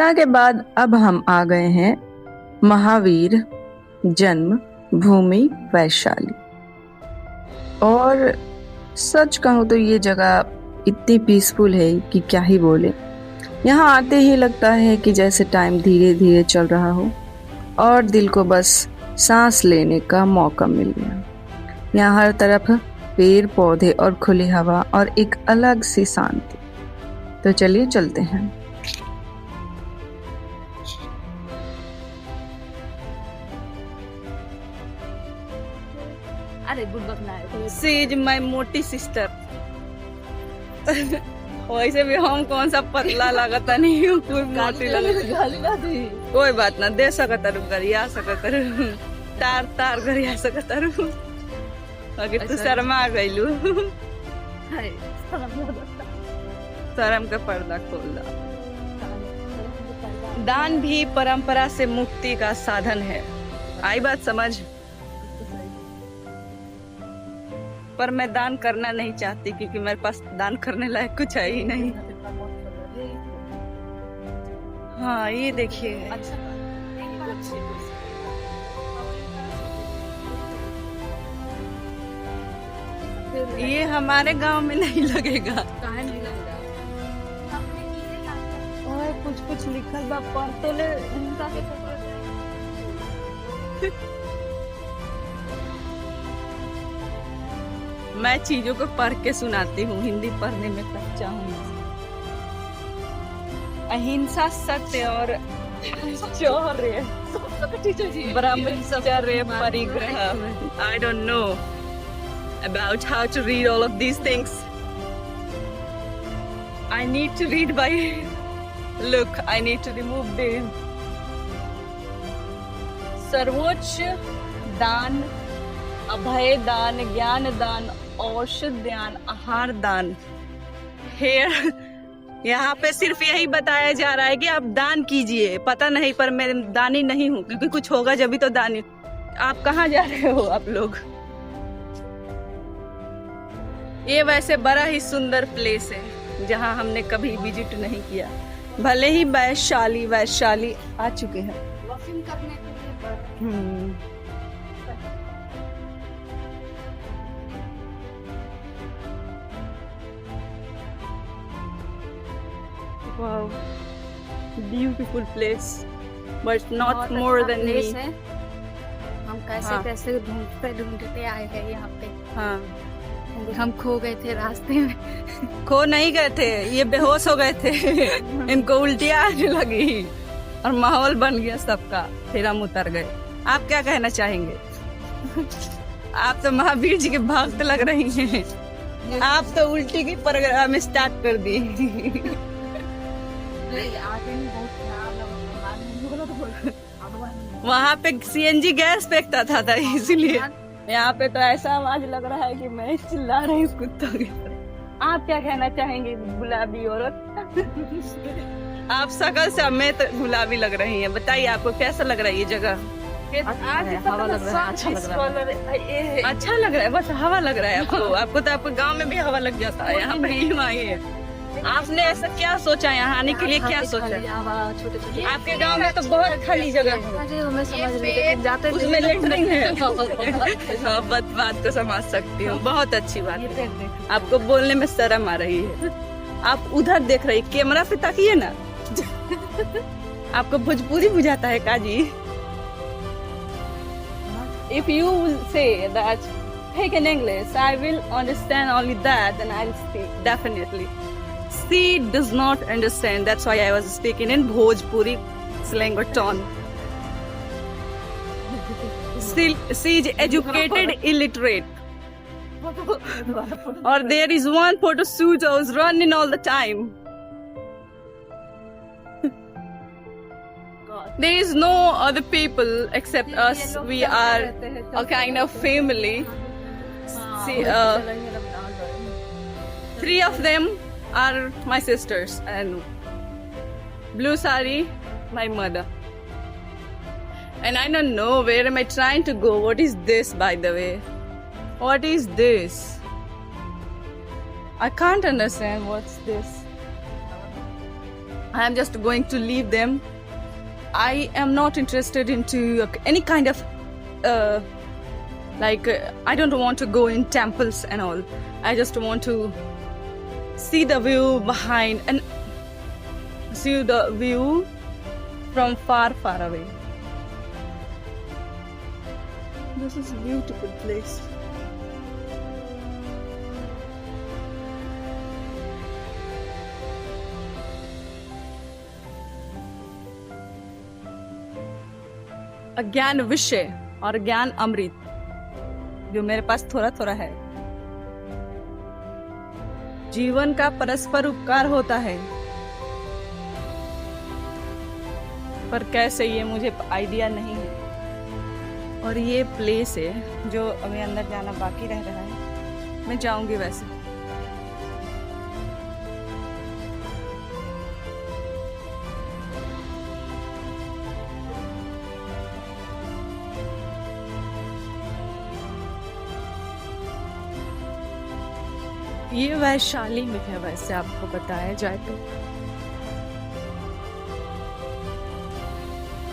पटना के बाद अब हम आ गए हैं महावीर जन्म भूमि वैशाली। और सच कहूँ तो ये जगह इतनी पीसफुल है कि क्या ही बोले। यहाँ आते ही लगता है कि जैसे टाइम धीरे धीरे चल रहा हो और दिल को बस सांस लेने का मौका मिल गया। यहाँ हर तरफ पेड़ पौधे और खुली हवा और एक अलग सी शांति। तो चलिए चलते हैं। अरे गुड बक ना शी इज माय मोटी सिस्टर। वैसे भी हम कौन सा पतला लगता नहीं हूँ, कोई मोटी लगता। कोई बात ना, दे सकता रू गरिया सकता रू, तार तार गरिया सकता रू। अगर तू शर्मा गईलू, शर्म का पर्दा खोल दा। दान भी परंपरा से मुक्ति का साधन है। आई बात समझ? पर मैं दान करना नहीं चाहती क्योंकि मेरे पास दान करने लायक कुछ है ही नहीं। हाँ ये देखिए, ये हमारे गांव में नहीं लगेगा। और कुछ कुछ लिखल बा पर तो ले। मैं चीजों को पढ़ के सुनाती हूँ, हिंदी पढ़ने में कच्चा हूँ। अहिंसा, सत्य और चौर्य, ब्रह्मचर्य, परिग्रह। I don't know about how to read all of these things. I need to read by look. I need to remove this. सर्वोच्च दान, अभय दान, ज्ञान दान, औषध दान, आहार दान। हेयर यहाँ पे सिर्फ यही बताया जा रहा है कि आप दान कीजिए। पता नहीं, पर मैं दानी नहीं हूँ क्योंकि कुछ होगा जब भी तो दानी। आप कहाँ जा रहे हो आप लोग? ये वैसे बड़ा ही सुंदर प्लेस है जहाँ हमने कभी विजिट नहीं किया। भले ही वैशाली आ चुके हैं। Wow, beautiful place, but not more than me. हम कैसे ढूंढते आए हैं यहाँ पे। हाँ, हम खो गए थे रास्ते में। खो नहीं गए थे, ये बेहोश हो गए थे। इनको उल्टियाँ आने लगी और माहौल बन गया सबका, फिर हम उतर गए। आप क्या कहना चाहेंगे? आप तो महावीर जी के भक्त लग रही हैं। आप तो उल्टी की प्रोग्राम स्टार्ट कर दी। वहाँ पे सीएनजी गैस फेंकता था इसीलिए। यहाँ पे तो ऐसा आवाज लग रहा है कि मैं चिल्ला रही हूँ कुत्तों की तरह। आप क्या कहना चाहेंगे गुलाबी औरत? आप शकल से मैं तो गुलाबी लग रही हैं। बताइए आपको कैसा लग रहा है ये जगह? हवा लग रहा है, अच्छा लग रहा है। बस हवा लग रहा है आपको तो आपके गांव में भी हवा लग जाता है। यहाँ पे ही आई है। आपने ऐसा क्या सोचा यहाँ आने के लिए? क्या सोचा? आपके गांव में तो बहुत खाली जगह है, उसमें लेटरिन है। बात को समझ सकती हूँ, बहुत अच्छी बात है। आपको बोलने में शर्म आ रही है। आप उधर देख रही, कैमरा पे ताकिए ना। आपको भोजपुरी बुझाता है काजी? If you will say that speak in English, I will understand only that, and I'll speak definitely. She does not understand. That's why I was speaking in Bhojpuri slang or tone. She is educated illiterate. Or there is one photo shoot I was running all the time. There is no other people except us. We are a kind of family. See, 3 of them are my sisters, and blue sari, my mother. And I don't know where am I trying to go. What is this, by the way? What is this? I can't understand what's this. I am just going to leave them. I am not interested into any kind of I don't want to go in temples and all. I just want to see the view behind and see the view from far, far away. This is a beautiful place. अज्ञान विषय और ज्ञान अमृत जो मेरे पास थोड़ा थोड़ा है। जीवन का परस्पर उपकार होता है, पर कैसे ये मुझे आइडिया नहीं है। और ये प्लेस है जो अभी अंदर जाना बाकी रह रहा है। मैं जाऊंगी वैसे। ये वैशाली में है, वैसे आपको बताया जाए तो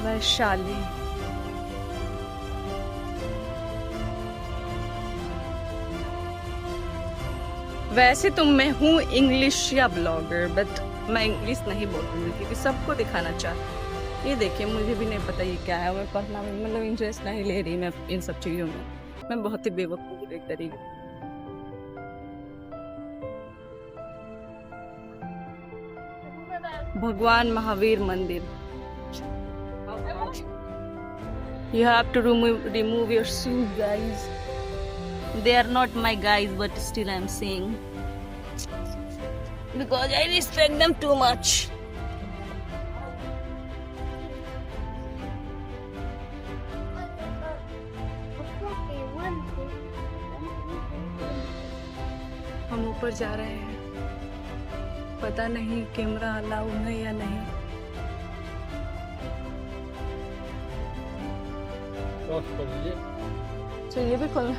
वैशाली। वैसे तो मैं हूँ इंग्लिश या ब्लॉगर, बट मैं इंग्लिश नहीं बोलूँगी क्योंकि सबको दिखाना चाहती। ये देखिए, मुझे भी नहीं पता ये क्या है। मैं पढ़ना मतलब इंटरेस्ट नहीं ले रही मैं इन सब चीज़ों में। मैं बहुत ही बेवकूफ़ एक तरीके। भगवान महावीर मंदिर। You have to remove your shoes, guys. They are not my guys, but still I'm saying because I respect them too much. हम ऊपर जा रहे हैं, पता नहीं कैमरा अलाउ है या नहीं। तो ये भी खोलना।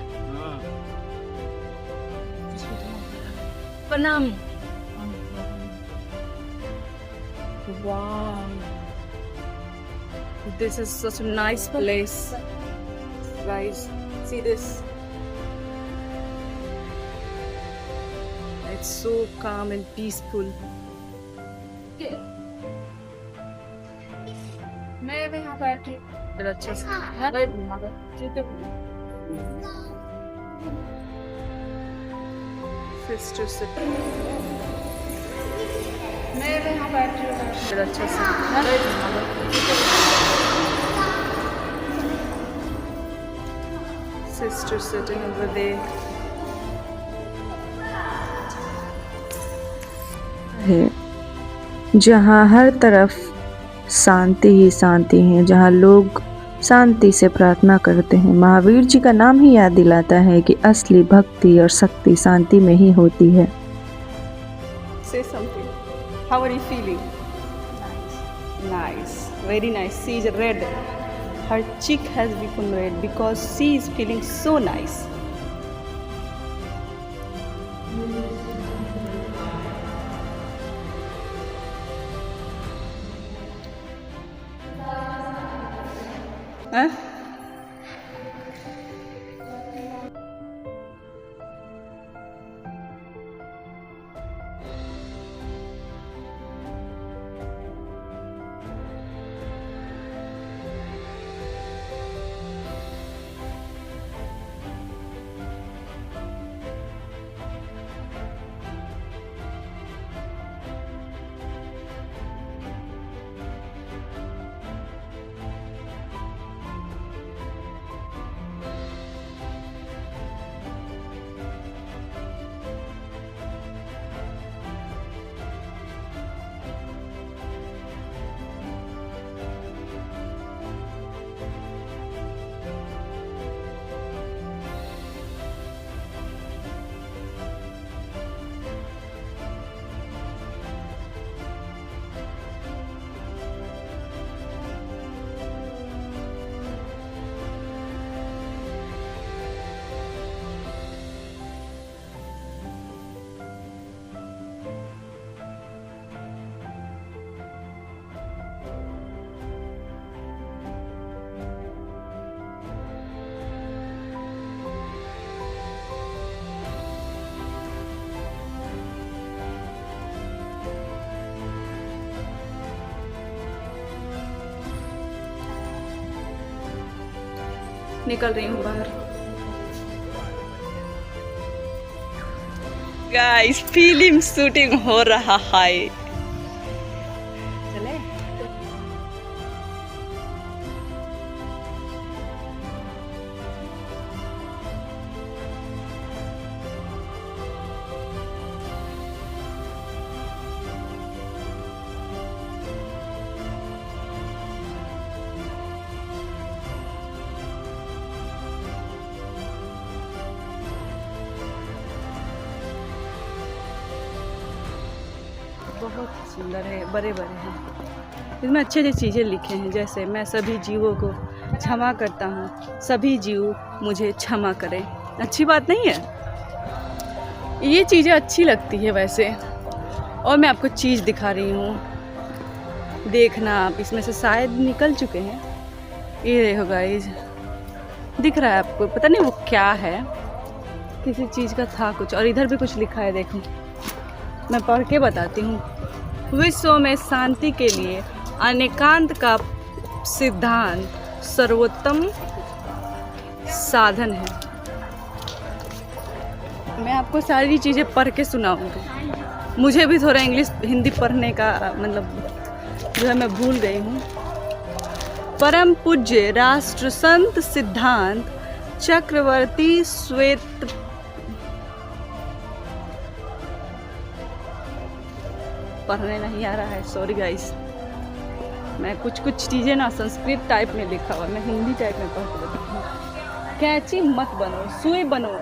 प्रणाम। Wow, this is such a nice place, guys. See this? It's so calm and peaceful. मैं भी यहाँ बैठी। अच्छा से सिस्टर से मैं भी यहाँ बैठी हूँ। अच्छा से सिस्टर sitting over there. है जहाँ हर तरफ शांति ही शांति है, जहाँ लोग शांति से प्रार्थना करते हैं। महावीर जी का नाम ही याद दिलाता है कि असली भक्ति और शक्ति शांति में ही होती है। Say something. How are you feeling? Nice. Very nice. She is red. Her cheek has become red because she is feeling so nice. Huh? निकल रही हूँ बाहर। गाइस फिल्म शूटिंग हो रहा है। चले बहुत सुंदर है, बड़े बड़े हैं। इसमें अच्छी अच्छी चीज़ें लिखे हैं, जैसे मैं सभी जीवों को क्षमा करता हूँ, सभी जीव मुझे क्षमा करें। अच्छी बात नहीं है? ये चीज़ें अच्छी लगती है वैसे। और मैं आपको चीज़ दिखा रही हूँ, देखना आप। इसमें से शायद निकल चुके हैं। ये देखो गाइस, दिख रहा है आपको? पता नहीं वो क्या है, किसी चीज़ का था कुछ। और इधर भी कुछ लिखा है, देखो मैं पढ़ के बताती हूँ। विश्व में शांति के लिए अनेकांत का सिद्धांत सर्वोत्तम साधन है। मैं आपको सारी चीज़ें पढ़ के सुनाऊंगी। मुझे भी थोड़ा इंग्लिश हिंदी पढ़ने का मतलब जो है मैं भूल गई हूँ। परम पूज्य राष्ट्र संत सिद्धांत चक्रवर्ती श्वेत पढ़ने नहीं आ रहा है, सॉरी गाइस। मैं कुछ चीज़ें ना संस्कृत टाइप में लिखा हुआ, मैं हिंदी टाइप में पढ़ के बताती हूँ। कैंची मत बनो, सुई बनो,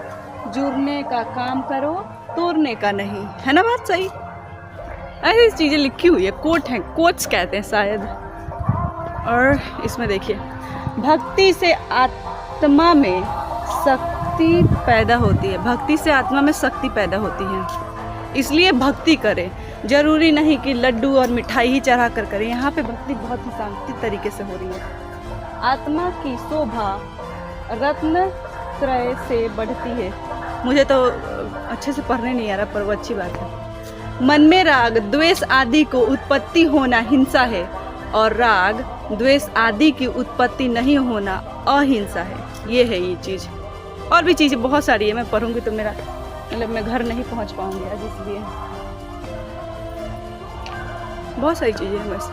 जुड़ने का काम करो, तोड़ने का नहीं। है ना बात सही? ऐसी चीज़ें लिखी हुई है, कोट है, कोट्स कहते हैं शायद। और इसमें देखिए, भक्ति से आत्मा में शक्ति पैदा होती है। भक्ति से आत्मा में शक्ति पैदा होती है, इसलिए भक्ति करें। जरूरी नहीं कि लड्डू और मिठाई ही चढ़ा कर करें। यहाँ पे भक्ति बहुत ही शांति तरीके से हो रही है। आत्मा की शोभा रत्न त्रय से बढ़ती है। मुझे तो अच्छे से पढ़ने नहीं आ रहा, पर वो अच्छी बात है। मन में राग द्वेष आदि को उत्पत्ति होना हिंसा है, और राग द्वेष आदि की उत्पत्ति नहीं होना अहिंसा है। ये है ये चीज़। और भी चीज़ें बहुत सारी है, मैं पढ़ूंगी तो मेरा मतलब मैं घर नहीं पहुंच पाऊंगी आज, इसलिए बहुत सारी चीज़ें हैं। वैसे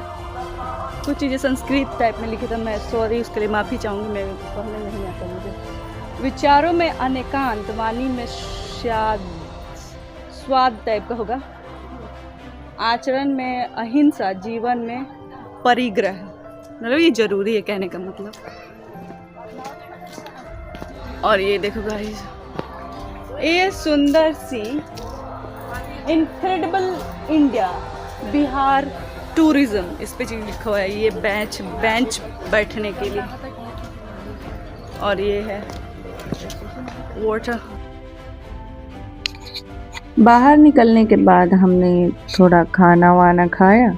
कुछ चीज़ें संस्कृत टाइप में लिखी, तो मैं सॉरी उसके लिए माफ़ी चाहूँगी, मैं पढ़ने नहीं आता मुझे। विचारों में अनेकांत, वाणी में स्वाद टाइप का होगा, आचरण में अहिंसा, जीवन में परिग्रह। मतलब ये जरूरी है कहने का मतलब। और ये देखो गाइस, ये सुंदर सी इनक्रेडिबल इंडिया बिहार टूरिज्म, इस पे चीज लिखा हुआ है। ये बेंच बैठने के लिए। और ये है वाटर। बाहर निकलने के बाद हमने थोड़ा खाना वाना खाया,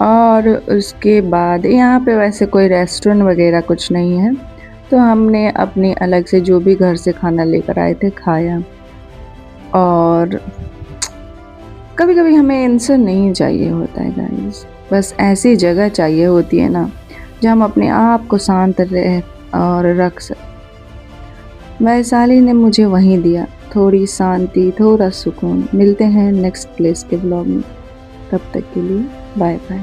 और उसके बाद यहाँ पे वैसे कोई रेस्टोरेंट वगैरह कुछ नहीं है, तो हमने अपने अलग से जो भी घर से खाना लेकर आए थे खाया। और कभी कभी हमें आंसर नहीं चाहिए होता है गाइस, बस ऐसी जगह चाहिए होती है ना जहाँ हम अपने आप को शांत रह और रख सकें। वैशाली ने मुझे वहीं दिया, थोड़ी शांति, थोड़ा सुकून। मिलते हैं नेक्स्ट प्लेस के ब्लॉग में, तब तक के लिए बाय बाय।